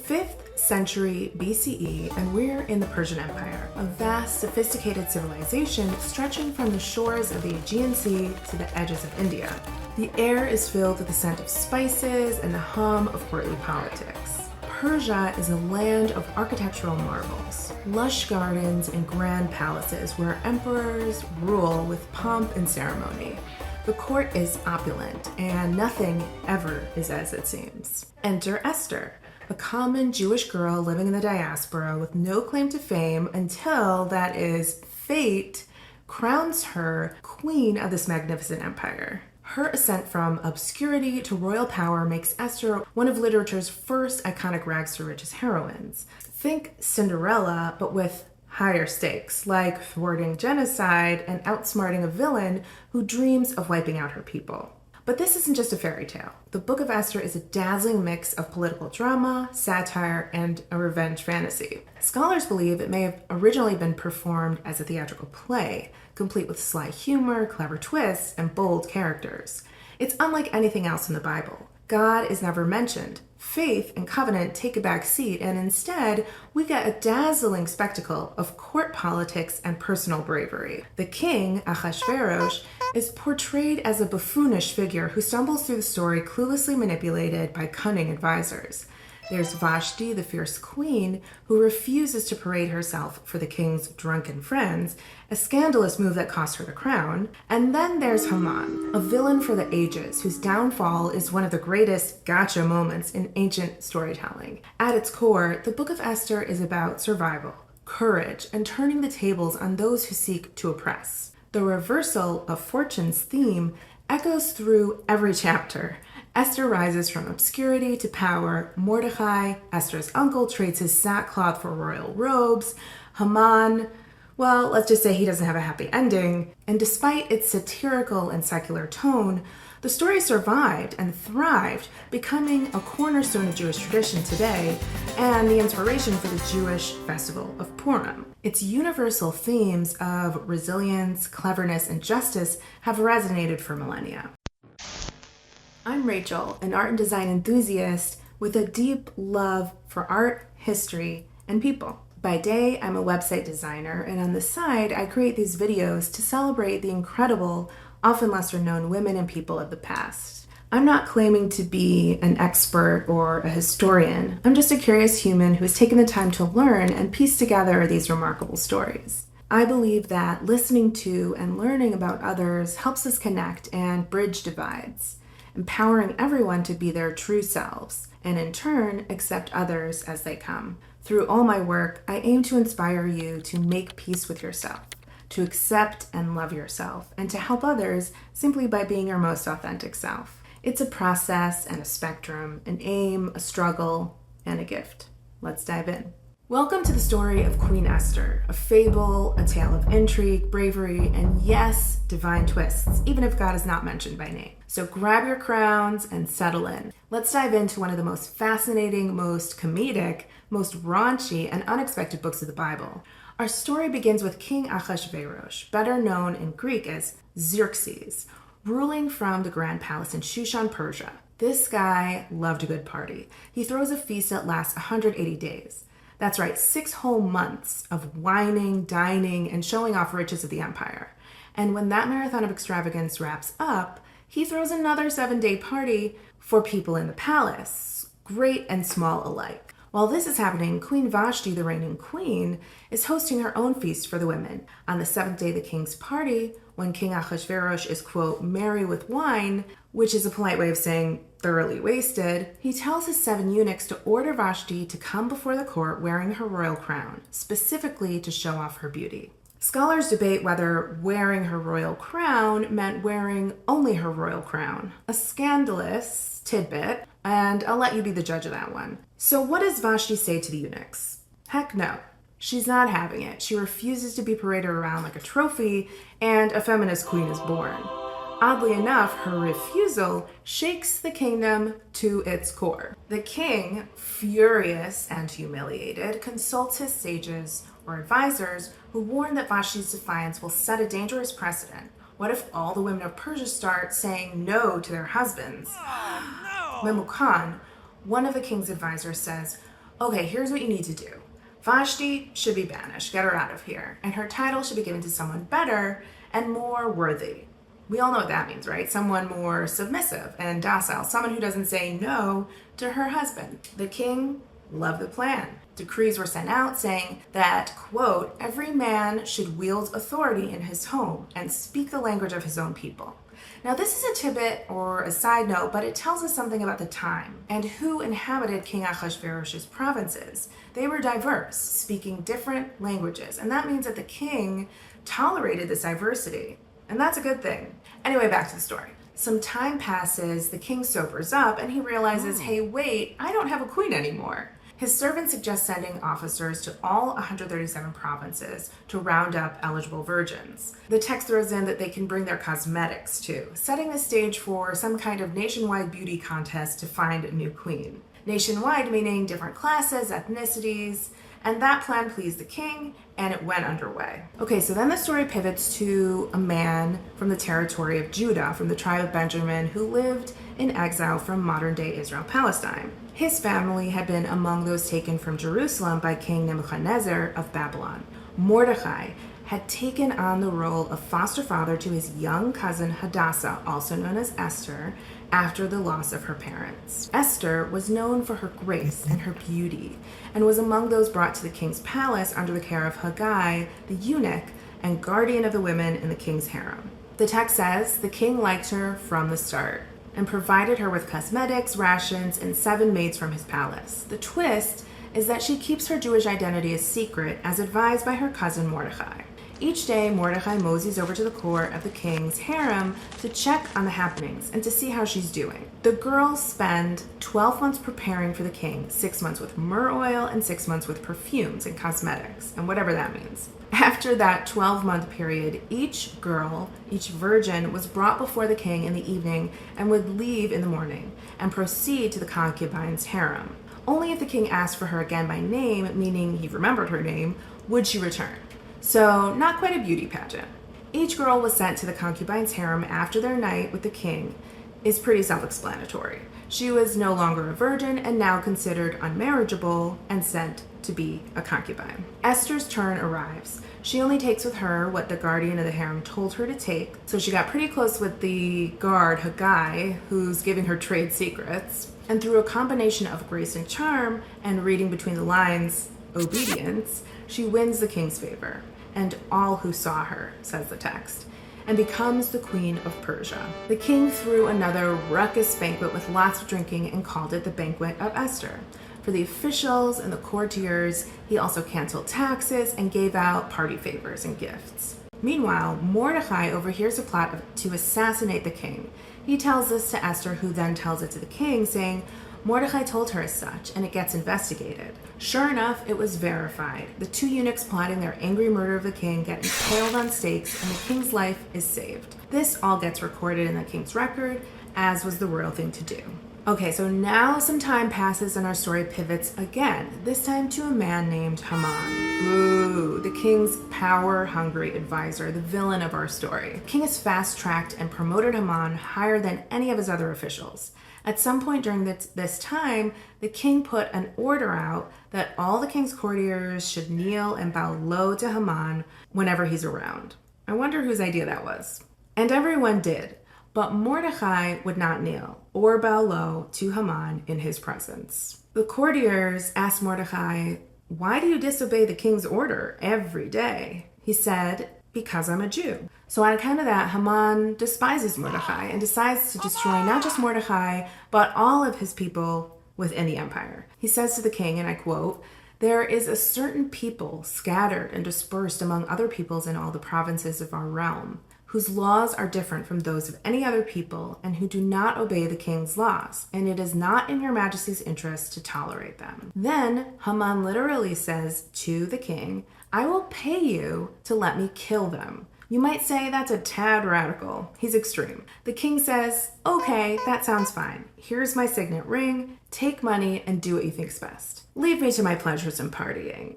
5th century BCE, and we're in the Persian Empire, a vast, sophisticated civilization stretching from the shores of the Aegean Sea to the edges of India. The air is filled with the scent of spices and the hum of courtly politics. Persia is a land of architectural marvels, lush gardens and grand palaces where emperors rule with pomp and ceremony. The court is opulent, and nothing ever is as it seems. Enter Esther, a common Jewish girl living in the diaspora with no claim to fame until, that is, fate crowns her queen of this magnificent empire. Her ascent from obscurity to royal power makes Esther one of literature's first iconic rags to riches heroines. Think Cinderella, but with higher stakes, like thwarting genocide and outsmarting a villain who dreams of wiping out her people. But this isn't just a fairy tale. The Book of Esther is a dazzling mix of political drama, satire, and a revenge fantasy. Scholars believe it may have originally been performed as a theatrical play, complete with sly humor, clever twists, and bold characters. It's unlike anything else in the Bible. God is never mentioned. Faith and covenant take a back seat, and instead, we get a dazzling spectacle of court politics and personal bravery. The king, Ahasuerus, is portrayed as a buffoonish figure who stumbles through the story cluelessly manipulated by cunning advisors. There's Vashti, the fierce queen, who refuses to parade herself for the king's drunken friends, a scandalous move that cost her the crown. And then there's Haman, a villain for the ages, whose downfall is one of the greatest gotcha moments in ancient storytelling. At its core, the Book of Esther is about survival, courage, and turning the tables on those who seek to oppress. The reversal of fortune's theme echoes through every chapter. Esther rises from obscurity to power. Mordecai, Esther's uncle, trades his sackcloth for royal robes. Haman, well, let's just say he doesn't have a happy ending. And despite its satirical and secular tone, the story survived and thrived, becoming a cornerstone of Jewish tradition today and the inspiration for the Jewish festival of Purim. Its universal themes of resilience, cleverness, and justice have resonated for millennia. I'm Rachel, an art and design enthusiast with a deep love for art, history, and people. By day, I'm a website designer, and on the side, I create these videos to celebrate the incredible, often lesser-known women and people of the past. I'm not claiming to be an expert or a historian. I'm just a curious human who has taken the time to learn and piece together these remarkable stories. I believe that listening to and learning about others helps us connect and bridge divides, empowering everyone to be their true selves, and in turn, accept others as they come. Through all my work, I aim to inspire you to make peace with yourself, to accept and love yourself, and to help others simply by being your most authentic self. It's a process and a spectrum, an aim, a struggle, and a gift. Let's dive in. Welcome to the story of Queen Esther, a fable, a tale of intrigue, bravery, and yes, divine twists, even if God is not mentioned by name. So grab your crowns and settle in. Let's dive into one of the most fascinating, most comedic, most raunchy, and unexpected books of the Bible. Our story begins with King Ahasuerus, better known in Greek as Xerxes, ruling from the Grand Palace in Shushan, Persia. This guy loved a good party. He throws a feast that lasts 180 days. That's right, 6 whole months of wining, dining, and showing off riches of the empire. And when that marathon of extravagance wraps up, he throws another 7-day party for people in the palace, great and small alike. While this is happening, Queen Vashti, the reigning queen, is hosting her own feast for the women. On the 7th day of the king's party, when King Ahasuerus is, quote, merry with wine, which is a polite way of saying thoroughly wasted, he tells his 7 eunuchs to order Vashti to come before the court wearing her royal crown, specifically to show off her beauty. Scholars debate whether wearing her royal crown meant wearing only her royal crown. A scandalous tidbit, and I'll let you be the judge of that one. So what does Vashti say to the eunuchs? Heck no. She's not having it. She refuses to be paraded around like a trophy, and a feminist queen is born. Oddly enough, her refusal shakes the kingdom to its core. The king, furious and humiliated, consults his sages or advisors who warn that Vashti's defiance will set a dangerous precedent. What if all the women of Persia start saying no to their husbands? Memucan, one of the king's advisors, says, okay, here's what you need to do. Vashti should be banished, get her out of here, and her title should be given to someone better and more worthy. We all know what that means, right? Someone more submissive and docile, someone who doesn't say no to her husband. The king loved the plan. Decrees were sent out saying that, quote, every man should wield authority in his home and speak the language of his own people. Now, this is a tidbit or a side note, but it tells us something about the time and who inhabited King Ahasuerus's provinces. They were diverse, speaking different languages, and that means that the king tolerated this diversity, and that's a good thing. Anyway, back to the story. Some time passes, the king sobers up, and he realizes, hey, wait, I don't have a queen anymore. His servant suggests sending officers to all 137 provinces to round up eligible virgins. The text throws in that they can bring their cosmetics too, setting the stage for some kind of nationwide beauty contest to find a new queen. Nationwide meaning different classes, ethnicities, and that plan pleased the king, and it went underway. Okay, so then the story pivots to a man from the territory of Judah, from the tribe of Benjamin, who lived in exile from modern-day Israel, Palestine. His family had been among those taken from Jerusalem by King Nebuchadnezzar of Babylon. Mordecai had taken on the role of foster father to his young cousin Hadassah, also known as Esther, after the loss of her parents. Esther was known for her grace and her beauty, and was among those brought to the king's palace under the care of Haggai, the eunuch and guardian of the women in the king's harem. The text says the king liked her from the start and provided her with cosmetics, rations, and 7 maids from his palace. The twist is that she keeps her Jewish identity a secret, as advised by her cousin Mordecai. Each day, Mordecai moseys over to the court of the king's harem to check on the happenings and to see how she's doing. The girls spend 12 months preparing for the king, 6 months with myrrh oil and 6 months with perfumes and cosmetics, and whatever that means. After that 12-month period, each girl, each virgin, was brought before the king in the evening and would leave in the morning and proceed to the concubine's harem. Only if the king asked for her again by name, meaning he remembered her name, would she return. So, not quite a beauty pageant. Each girl was sent to the concubine's harem after their night with the king is pretty self-explanatory. She was no longer a virgin and now considered unmarriageable and sent to be a concubine. Esther's turn arrives. She only takes with her what the guardian of the harem told her to take, so she got pretty close with the guard, Haggai, who's giving her trade secrets, and through a combination of grace and charm and reading between the lines, obedience, she wins the king's favor, and all who saw her, says the text, and becomes the queen of Persia. The king threw another ruckus banquet with lots of drinking and called it the Banquet of Esther. For the officials and the courtiers, he also canceled taxes and gave out party favors and gifts. Meanwhile, Mordecai overhears a plot to assassinate the king. He tells this to Esther, who then tells it to the king, saying, Mordecai told her as such, and it gets investigated. Sure enough, it was verified. The 2 eunuchs plotting their angry murder of the king get impaled on stakes, and the king's life is saved. This all gets recorded in the king's record, as was the royal thing to do. Okay, so now some time passes and our story pivots again, this time to a man named Haman. Ooh, the king's power-hungry advisor, the villain of our story. The king is fast-tracked and promoted Haman higher than any of his other officials. At some point during this time, the king put an order out that all the king's courtiers should kneel and bow low to Haman whenever he's around. I wonder whose idea that was. And everyone did. But Mordecai would not kneel or bow low to Haman in his presence. The courtiers asked Mordecai, "Why do you disobey the king's order every day?" He said, "Because I'm a Jew." So on account of that, Haman despises Mordecai and decides to destroy not just Mordecai, but all of his people within the empire. He says to the king, and I quote, "There is a certain people scattered and dispersed among other peoples in all the provinces of our realm, whose laws are different from those of any other people, and who do not obey the king's laws, and it is not in your majesty's interest to tolerate them." Then Haman literally says to the king, "I will pay you to let me kill them." You might say that's a tad radical. He's extreme. The king says, "Okay, that sounds fine. Here's my signet ring. Take money and do what you think's best. Leave me to my pleasures and partying."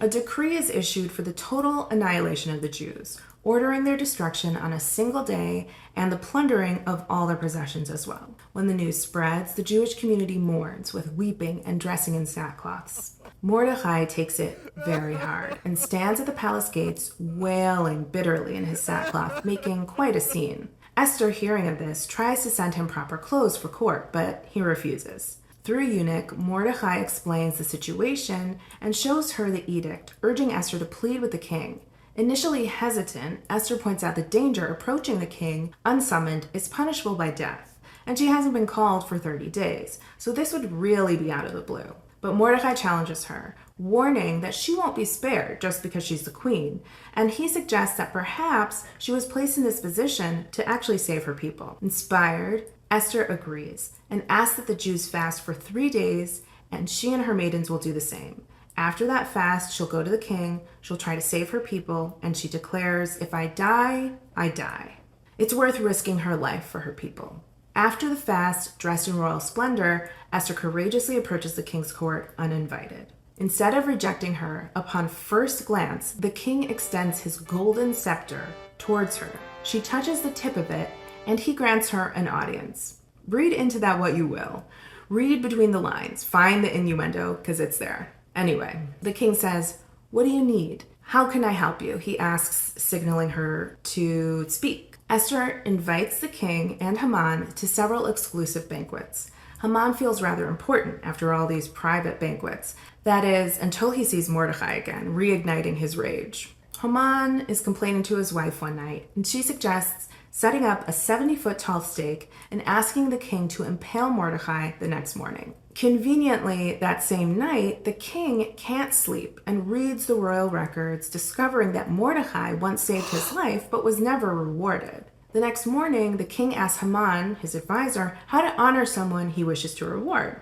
A decree is issued for the total annihilation of the Jews, ordering their destruction on a single day and the plundering of all their possessions as well. When the news spreads, the Jewish community mourns with weeping and dressing in sackcloths. Mordecai takes it very hard and stands at the palace gates wailing bitterly in his sackcloth, making quite a scene. Esther, hearing of this, tries to send him proper clothes for court, but he refuses. Through a eunuch, Mordecai explains the situation and shows her the edict, urging Esther to plead with the king. Initially hesitant, Esther points out the danger approaching the king, unsummoned, is punishable by death, and she hasn't been called for 30 days, so this would really be out of the blue. But Mordecai challenges her, warning that she won't be spared just because she's the queen, and he suggests that perhaps she was placed in this position to actually save her people. Inspired, Esther agrees and asks that the Jews fast for 3 days, and she and her maidens will do the same. After that fast, she'll go to the king, she'll try to save her people, and she declares, "If I die, I die." It's worth risking her life for her people. After the fast, dressed in royal splendor, Esther courageously approaches the king's court uninvited. Instead of rejecting her, upon first glance, the king extends his golden scepter towards her. She touches the tip of it, and he grants her an audience. Read into that what you will. Read between the lines. Find the innuendo, because it's there. Anyway, the king says, "What do you need? How can I help you?" he asks, signaling her to speak. Esther invites the king and Haman to several exclusive banquets. Haman feels rather important after all these private banquets. That is, until he sees Mordecai again, reigniting his rage. Haman is complaining to his wife one night, and she suggests setting up a 70-foot tall stake and asking the king to impale Mordecai the next morning. Conveniently, that same night, the king can't sleep and reads the royal records, discovering that Mordecai once saved his life but was never rewarded. The next morning, the king asks Haman, his advisor, how to honor someone he wishes to reward.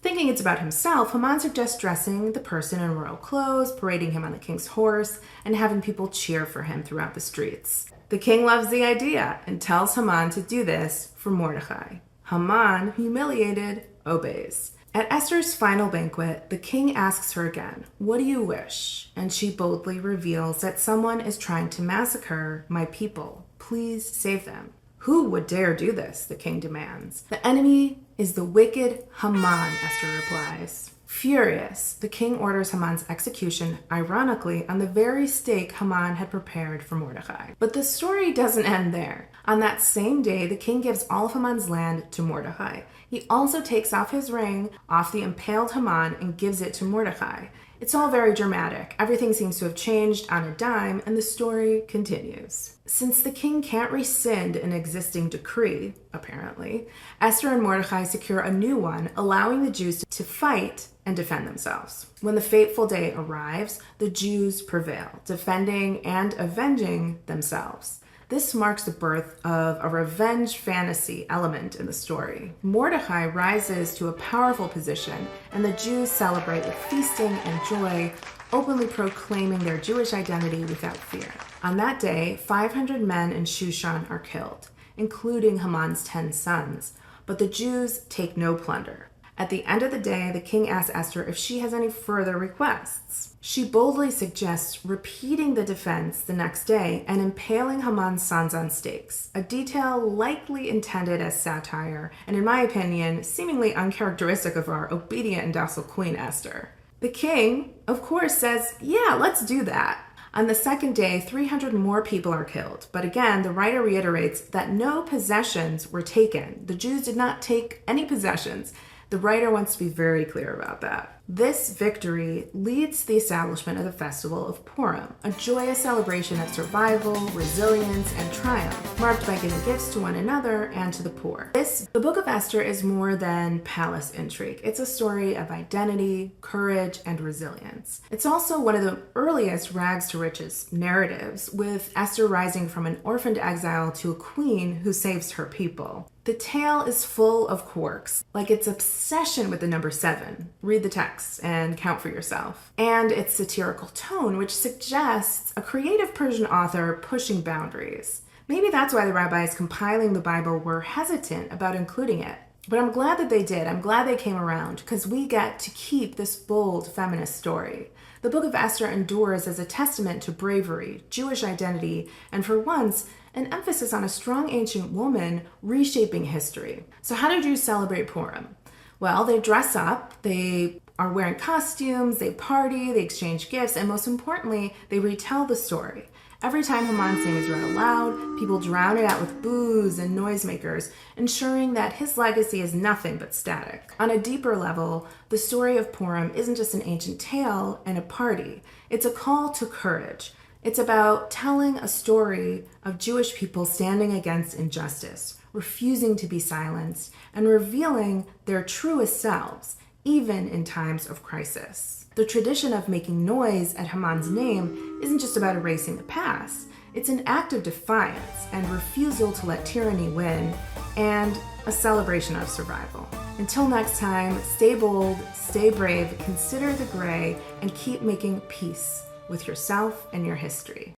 Thinking it's about himself, Haman suggests dressing the person in royal clothes, parading him on the king's horse, and having people cheer for him throughout the streets. The king loves the idea and tells Haman to do this for Mordecai. Haman, humiliated, obeys. At Esther's final banquet, the king asks her again, "What do you wish?" And she boldly reveals that someone is trying to massacre my people. Please save them. "Who would dare do this?" the king demands. "The enemy is the wicked Haman," Esther replies. Furious, the king orders Haman's execution, ironically, on the very stake Haman had prepared for Mordecai. But the story doesn't end there. On that same day, the king gives all of Haman's land to Mordecai. He also takes off his ring off the impaled Haman and gives it to Mordecai. It's all very dramatic. Everything seems to have changed on a dime, and the story continues. Since the king can't rescind an existing decree, apparently, Esther and Mordecai secure a new one, allowing the Jews to fight and defend themselves. When the fateful day arrives, the Jews prevail, defending and avenging themselves. This marks the birth of a revenge fantasy element in the story. Mordecai rises to a powerful position, and the Jews celebrate with feasting and joy, openly proclaiming their Jewish identity without fear. On that day, 500 men in Shushan are killed, including Haman's 10 sons, but the Jews take no plunder. At the end of the day, the king asks Esther if she has any further requests. She boldly suggests repeating the defense the next day and impaling Haman's sons on stakes, a detail likely intended as satire, and in my opinion, seemingly uncharacteristic of our obedient and docile Queen Esther. The king, of course, says, "Yeah, let's do that." On the second day, 300 more people are killed, but again, the writer reiterates that no possessions were taken. The Jews did not take any possessions. The writer wants to be very clear about that. This victory leads to the establishment of the festival of Purim, a joyous celebration of survival, resilience, and triumph, marked by giving gifts to one another and to the poor. The Book of Esther is more than palace intrigue. It's a story of identity, courage, and resilience. It's also one of the earliest rags to riches narratives, with Esther rising from an orphaned exile to a queen who saves her people. The tale is full of quirks, like its obsession with the number 7. Read the text and count for yourself. And its satirical tone, which suggests a creative Persian author pushing boundaries. Maybe that's why the rabbis compiling the Bible were hesitant about including it. But I'm glad that they did. I'm glad they came around because we get to keep this bold feminist story. The Book of Esther endures as a testament to bravery, Jewish identity, and for once, an emphasis on a strong ancient woman reshaping history. So how do Jews celebrate Purim? Well, they dress up, they are wearing costumes, they party, they exchange gifts, and most importantly, they retell the story. Every time Haman's name is read aloud, people drown it out with boos and noisemakers, ensuring that his legacy is nothing but static. On a deeper level, the story of Purim isn't just an ancient tale and a party. It's a call to courage. It's about telling a story of Jewish people standing against injustice, refusing to be silenced, and revealing their truest selves, even in times of crisis. The tradition of making noise at Haman's name isn't just about erasing the past. It's an act of defiance and refusal to let tyranny win, and a celebration of survival. Until next time, stay bold, stay brave, consider the gray, and keep making peace with yourself and your history.